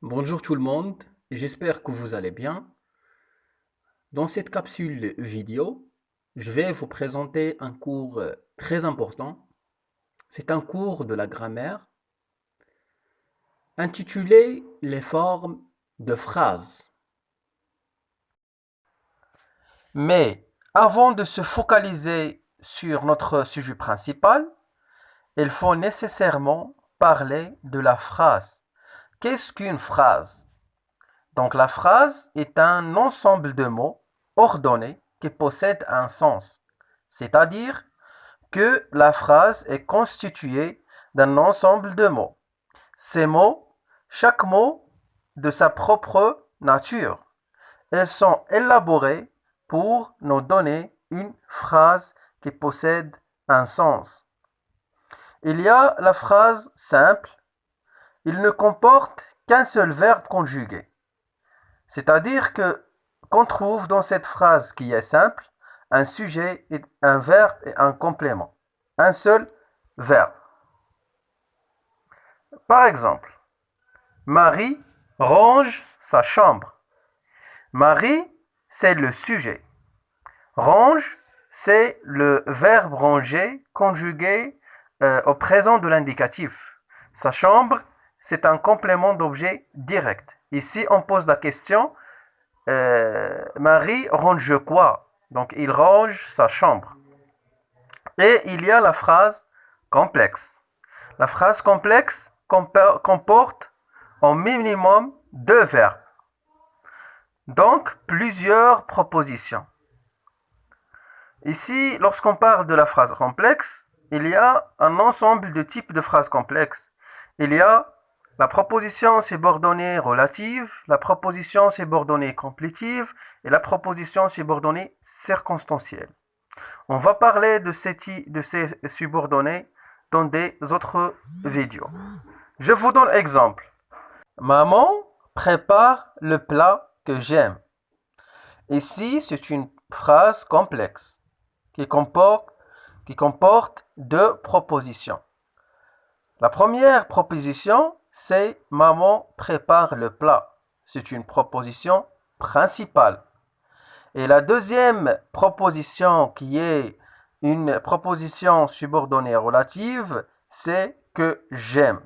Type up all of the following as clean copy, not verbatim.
Bonjour tout le monde, j'espère que vous allez bien. Dans cette capsule vidéo, je vais vous présenter un cours très important. C'est un cours de la grammaire intitulé Les formes de phrases. Mais avant de se focaliser sur notre sujet principal, il faut nécessairement parler de la phrase. Qu'est-ce qu'une phrase? Donc la phrase est un ensemble de mots ordonnés qui possèdent un sens, c'est-à-dire que la phrase est constituée d'un ensemble de mots. Ces mots, chaque mot de sa propre nature, elles sont élaborées pour nous donner une phrase qui possède un sens. Il y a la phrase simple, il ne comporte qu'un seul verbe conjugué. C'est-à-dire que qu'on trouve dans cette phrase qui est simple un sujet, un verbe et un complément. Un seul verbe. Par exemple, Marie range sa chambre. Marie, c'est le sujet. Range, c'est le verbe ranger conjugué au présent de l'indicatif. Sa chambre, c'est un complément d'objet direct. Ici, on pose la question Marie range quoi? Donc, il range sa chambre. Et il y a la phrase complexe. La phrase complexe comporte au minimum deux verbes, donc plusieurs propositions. Ici, lorsqu'on parle de la phrase complexe, il y a un ensemble de types de phrases complexes. Il y a la proposition subordonnée relative, la proposition subordonnée complétive et la proposition subordonnée circonstancielle. On va parler de ces subordonnées dans des autres vidéos. Je vous donne exemple. Maman prépare le plat que j'aime. Ici, c'est une phrase complexe qui comporte deux propositions. La première proposition, c'est maman prépare le plat. C'est une proposition principale. Et la deuxième proposition, qui est une proposition subordonnée relative, c'est que j'aime.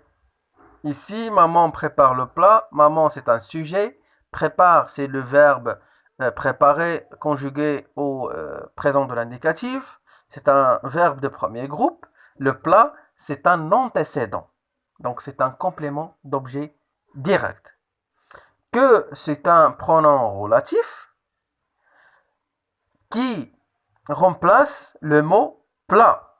Ici, maman prépare le plat. Maman, c'est un sujet. Prépare, c'est le verbe préparer conjugué au présent de l'indicatif. C'est un verbe de premier groupe. Le plat, c'est un antécédent. Donc, c'est un complément d'objet direct. Que c'est un pronom relatif qui remplace le mot plat.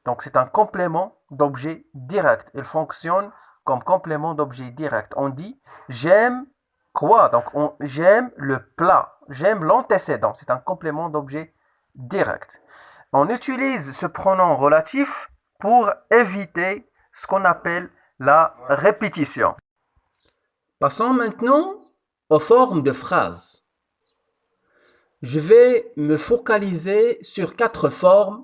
Donc, c'est un complément d'objet direct. Il fonctionne comme complément d'objet direct. On dit j'aime quoi? Donc, j'aime le plat. J'aime l'antécédent. C'est un complément d'objet direct. On utilise ce pronom relatif pour éviter ce qu'on appelle la répétition. Passons maintenant aux formes de phrases. Je vais me focaliser sur quatre formes.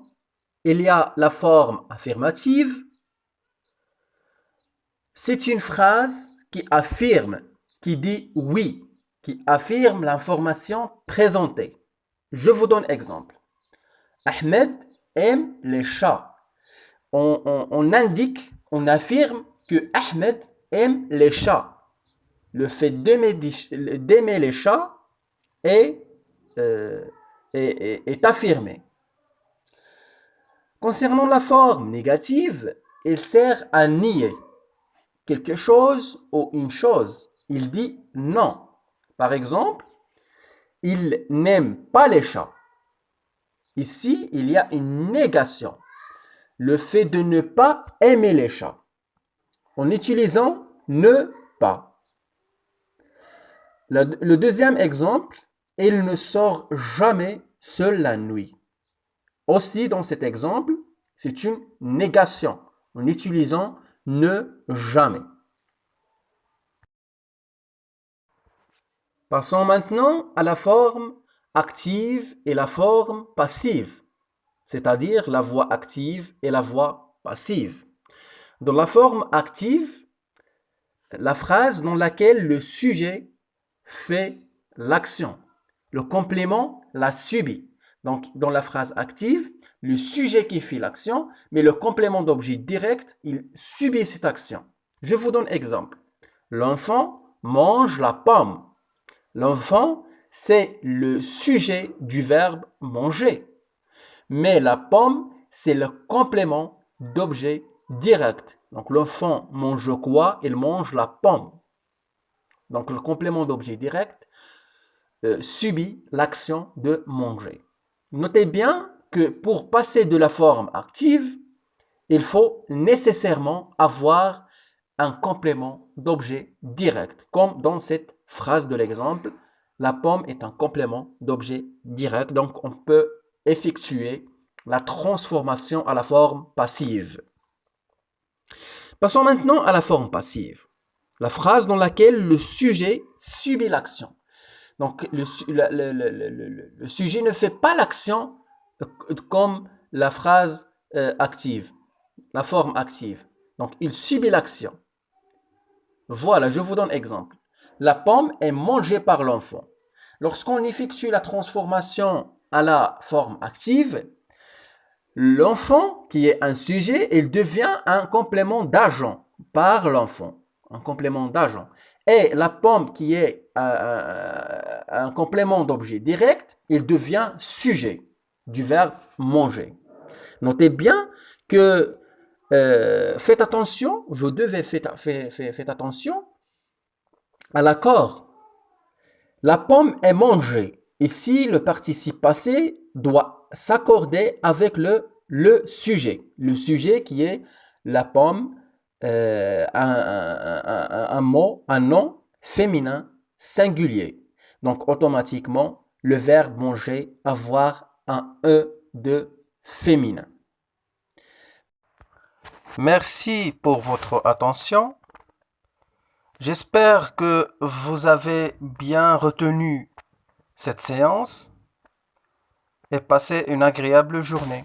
Il y a la forme affirmative. C'est une phrase qui affirme, qui dit oui, qui affirme l'information présentée. Je vous donne exemple. Ahmed aime les chats. On indique, on affirme que Ahmed aime les chats. Le fait d'aimer les chats est, euh, est affirmé. Concernant la forme négative, il sert à nier quelque chose ou une chose. Il dit non. Par exemple, il n'aime pas les chats. Ici, il y a une négation. Le fait de ne pas aimer les chats. En utilisant ne pas. Le deuxième exemple, il ne sort jamais seul la nuit. Aussi, dans cet exemple, c'est une négation en utilisant ne jamais. Passons maintenant à la forme active et la forme passive, c'est-à-dire la voix active et la voix passive. Dans la forme active, la phrase dans laquelle le sujet fait l'action. Le complément l'a subi. Donc, dans la phrase active, le sujet qui fait l'action, mais le complément d'objet direct, il subit cette action. Je vous donne exemple. L'enfant mange la pomme. L'enfant, c'est le sujet du verbe manger. Mais la pomme, c'est le complément d'objet direct. Donc l'enfant mange quoi? Il mange la pomme. Donc le complément d'objet direct subit l'action de manger. Notez bien que pour passer de la forme active, il faut nécessairement avoir un complément d'objet direct, comme dans cette phrase de l'exemple. La pomme est un complément d'objet direct, donc on peut effectuer la transformation à la forme passive. Passons maintenant à la forme passive. La phrase dans laquelle le sujet subit l'action. Donc le sujet ne fait pas l'action comme la phrase active, la forme active. Donc il subit l'action. Voilà, je vous donne exemple. La pomme est mangée par l'enfant. Lorsqu'on effectue la transformation à la forme active, l'enfant, qui est un sujet, il devient un complément d'agent par l'enfant. Un complément d'agent. Et la pomme, qui est un complément d'objet direct, il devient sujet du verbe manger. Notez bien que faites attention, vous devez faire attention à l'accord. La pomme est mangée. Ici, le participe passé doit s'accorder avec le sujet. Le sujet qui est la pomme, un mot, un nom féminin singulier. Donc, automatiquement, le verbe manger avoir un E de féminin. Merci pour votre attention. J'espère que vous avez bien retenu cette séance et passé une agréable journée.